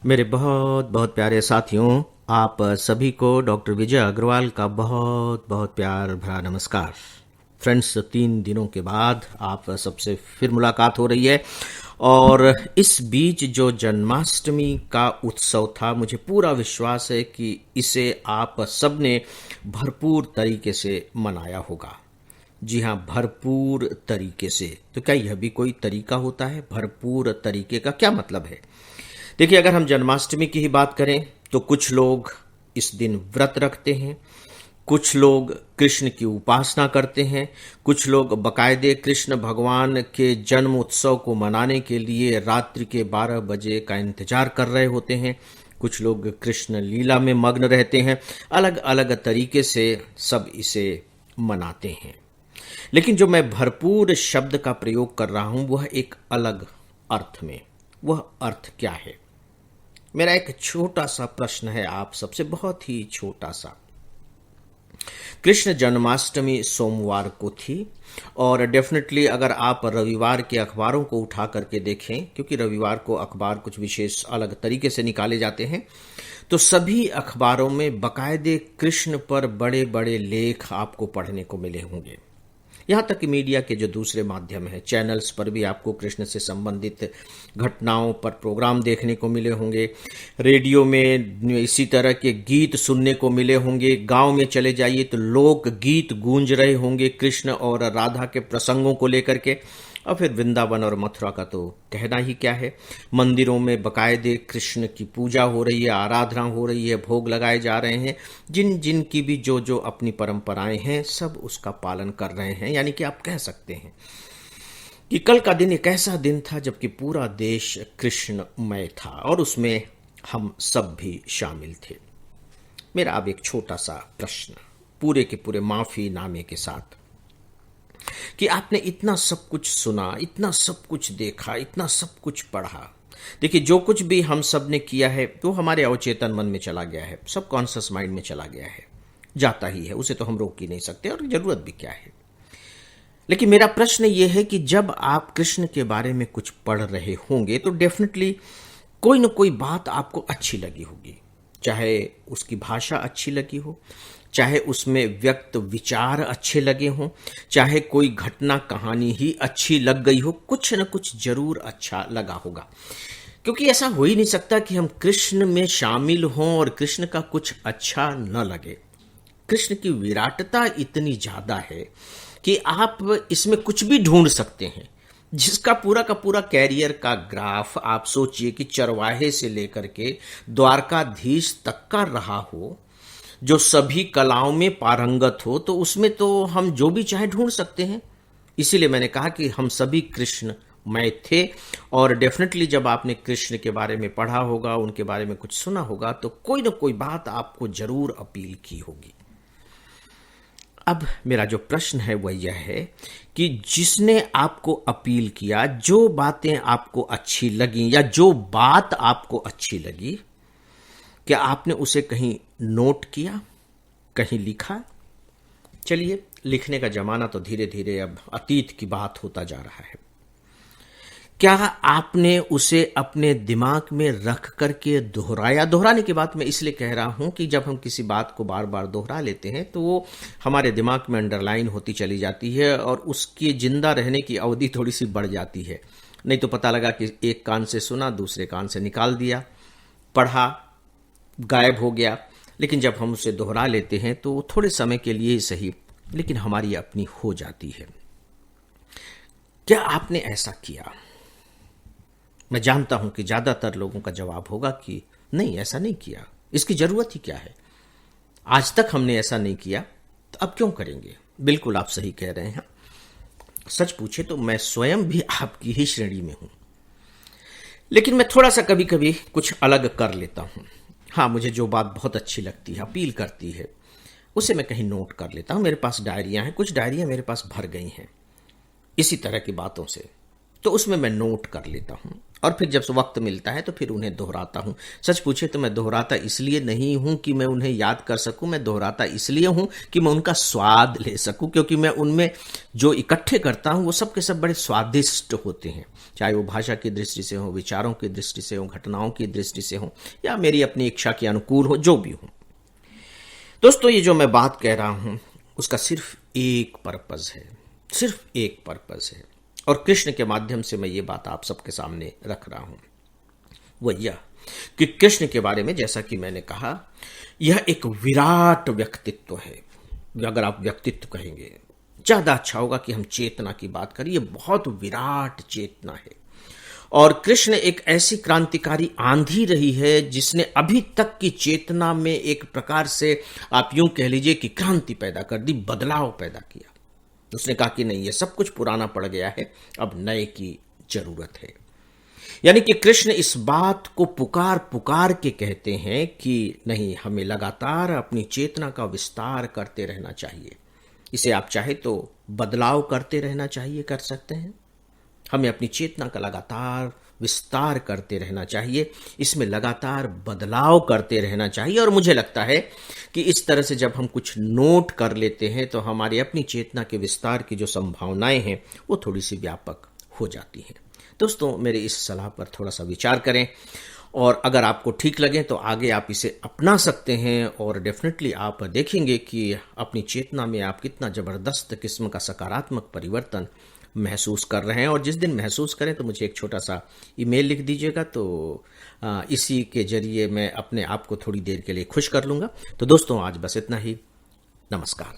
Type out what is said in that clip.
मेरे बहुत बहुत प्यारे साथियों, आप सभी को डॉक्टर विजय अग्रवाल का बहुत बहुत प्यार भरा नमस्कार। फ्रेंड्स, 3 दिनों के बाद आप सबसे फिर मुलाकात हो रही है और इस बीच जो जन्माष्टमी का उत्सव था, मुझे पूरा विश्वास है कि इसे आप सबने भरपूर तरीके से मनाया होगा। जी हाँ, भरपूर तरीके से। तो क्या यह भी कोई तरीका होता है? भरपूर तरीके का क्या मतलब है? देखिए, अगर हम जन्माष्टमी की ही बात करें तो कुछ लोग इस दिन व्रत रखते हैं, कुछ लोग कृष्ण की उपासना करते हैं, कुछ लोग बकायदे कृष्ण भगवान के जन्म उत्सव को मनाने के लिए रात्रि के 12 बजे का इंतजार कर रहे होते हैं, कुछ लोग कृष्ण लीला में मग्न रहते हैं। अलग अलग तरीके से सब इसे मनाते हैं। लेकिन जो मैं भरपूर शब्द का प्रयोग कर रहा हूं वह एक अलग अर्थ में। वह अर्थ क्या है? मेरा एक छोटा सा प्रश्न है आप सबसे, बहुत ही छोटा सा। कृष्ण जन्माष्टमी सोमवार को थी और डेफिनेटली अगर आप रविवार के अखबारों को उठा करके देखें, क्योंकि रविवार को अखबार कुछ विशेष अलग तरीके से निकाले जाते हैं, तो सभी अखबारों में बकायदे कृष्ण पर बड़े बड़े लेख आपको पढ़ने को मिले होंगे। यहाँ तक कि मीडिया के जो दूसरे माध्यम हैं, चैनल्स पर भी आपको कृष्ण से संबंधित घटनाओं पर प्रोग्राम देखने को मिले होंगे। रेडियो में इसी तरह के गीत सुनने को मिले होंगे। गांव में चले जाइए तो लोक गीत गूंज रहे होंगे कृष्ण और राधा के प्रसंगों को लेकर के। और फिर वृंदावन और मथुरा का तो कहना ही क्या है। मंदिरों में बकायदे कृष्ण की पूजा हो रही है, आराधना हो रही है, भोग लगाए जा रहे हैं। जिन जिन की भी जो जो अपनी परंपराएं हैं, सब उसका पालन कर रहे हैं। यानी कि आप कह सकते हैं कि कल का दिन एक ऐसा दिन था जबकि पूरा देश कृष्णमय था और उसमें हम सब भी शामिल थे। मेरा अब एक छोटा सा प्रश्न, पूरे के पूरे माफी नामे के साथ, कि आपने इतना सब कुछ सुना, इतना सब कुछ देखा, इतना सब कुछ पढ़ा। देखिए, जो कुछ भी हम सब ने किया है वो हमारे अवचेतन मन में चला गया है, सब कॉन्शियस माइंड में चला गया है, जाता ही है, उसे तो हम रोक ही नहीं सकते और जरूरत भी क्या है। लेकिन मेरा प्रश्न ये है कि जब आप कृष्ण के बारे में कुछ पढ़ रहे होंगे तो डेफिनेटली कोई न कोई बात आपको अच्छी लगी होगी, चाहे उसकी भाषा अच्छी लगी हो, चाहे उसमें व्यक्त विचार अच्छे लगे हों, चाहे कोई घटना कहानी ही अच्छी लग गई हो, कुछ न कुछ जरूर अच्छा लगा होगा। क्योंकि ऐसा हो ही नहीं सकता कि हम कृष्ण में शामिल हों और कृष्ण का कुछ अच्छा न लगे। कृष्ण की विराटता इतनी ज्यादा है कि आप इसमें कुछ भी ढूंढ सकते हैं। जिसका पूरा का पूरा कैरियर का ग्राफ आप सोचिए कि चरवाहे से लेकर के द्वारकाधीश तक का रहा हो, जो सभी कलाओं में पारंगत हो, तो उसमें तो हम जो भी चाहे ढूंढ सकते हैं। इसीलिए मैंने कहा कि हम सभी कृष्णमय थे और डेफिनेटली जब आपने कृष्ण के बारे में पढ़ा होगा, उनके बारे में कुछ सुना होगा, तो कोई ना कोई बात आपको जरूर अपील की होगी। अब मेरा जो प्रश्न है वह यह है कि जिसने आपको अपील किया, जो बातें आपको अच्छी लगी या जो बात आपको अच्छी लगी, क्या आपने उसे कहीं नोट किया, कहीं लिखा? चलिए, लिखने का जमाना तो धीरे धीरे अब अतीत की बात होता जा रहा है। क्या आपने उसे अपने दिमाग में रख करके दोहराया? दोहराने की बात मैं इसलिए कह रहा हूं कि जब हम किसी बात को बार बार दोहरा लेते हैं तो वो हमारे दिमाग में अंडरलाइन होती चली जाती है और उसकी जिंदा रहने की अवधि थोड़ी सी बढ़ जाती है। नहीं तो पता लगा कि एक कान से सुना, दूसरे कान से निकाल दिया, पढ़ा, गायब हो गया। लेकिन जब हम उसे दोहरा लेते हैं तो थोड़े समय के लिए ही सही, लेकिन हमारी अपनी हो जाती है। क्या आपने ऐसा किया? मैं जानता हूं कि ज्यादातर लोगों का जवाब होगा कि नहीं, ऐसा नहीं किया, इसकी जरूरत ही क्या है, आज तक हमने ऐसा नहीं किया तो अब क्यों करेंगे। बिल्कुल आप सही कह रहे हैं। सच पूछे तो मैं स्वयं भी आपकी ही श्रेणी में हूं, लेकिन मैं थोड़ा सा कभी कभी कुछ अलग कर लेता हूं। हाँ, मुझे जो बात बहुत अच्छी लगती है, अपील करती है, उसे मैं कहीं नोट कर लेता हूं। मेरे पास डायरियां हैं, कुछ डायरियां मेरे पास भर गई हैं इसी तरह की बातों से, तो उसमें मैं नोट कर लेता हूं और फिर जब वक्त मिलता है तो फिर उन्हें दोहराता हूं। सच पूछे तो मैं दोहराता इसलिए नहीं हूं कि मैं उन्हें याद कर सकूं, मैं दोहराता इसलिए हूं कि मैं उनका स्वाद ले सकूं, क्योंकि मैं उनमें जो इकट्ठे करता हूं वो सब के सब बड़े स्वादिष्ट होते हैं, चाहे वो भाषा की दृष्टि से हो, विचारों की दृष्टि से हो, घटनाओं की दृष्टि से हो, या मेरी अपनी इच्छा के अनुकूल हो, जो भी हो। दोस्तों, ये जो मैं बात कह रहा हूं उसका सिर्फ एक पर्पज है, सिर्फ एक पर्पज है, और कृष्ण के माध्यम से मैं ये बात आप सबके सामने रख रहा हूं। वो यह कि कृष्ण के बारे में, जैसा कि मैंने कहा, यह एक विराट व्यक्तित्व है। अगर आप व्यक्तित्व कहेंगे ज्यादा अच्छा होगा कि हम चेतना की बात करें। ये बहुत विराट चेतना है, और कृष्ण एक ऐसी क्रांतिकारी आंधी रही है जिसने अभी तक की चेतना में एक प्रकार से आप यूं कह लीजिए कि क्रांति पैदा कर दी, बदलाव पैदा किया। उसने कहा कि नहीं, ये सब कुछ पुराना पड़ गया है, अब नए की जरूरत है। यानी कि कृष्ण इस बात को पुकार पुकार के कहते हैं कि नहीं, हमें लगातार अपनी चेतना का विस्तार करते रहना चाहिए। इसे आप चाहे तो बदलाव करते रहना चाहिए, कर सकते हैं। हमें अपनी चेतना का लगातार विस्तार करते रहना चाहिए, इसमें लगातार बदलाव करते रहना चाहिए। और मुझे लगता है कि इस तरह से जब हम कुछ नोट कर लेते हैं तो हमारी अपनी चेतना के विस्तार की जो संभावनाएं हैं वो थोड़ी सी व्यापक हो जाती हैं। दोस्तों, मेरे इस सलाह पर थोड़ा सा विचार करें, और अगर आपको ठीक लगे तो आगे आप इसे अपना सकते हैं, और डेफिनेटली आप देखेंगे कि अपनी चेतना में आप कितना जबरदस्त किस्म का सकारात्मक परिवर्तन महसूस कर रहे हैं। और जिस दिन महसूस करें तो मुझे एक छोटा सा ईमेल लिख दीजिएगा, तो इसी के जरिए मैं अपने आप को थोड़ी देर के लिए खुश कर लूँगा। तो दोस्तों, आज बस इतना ही। नमस्कार।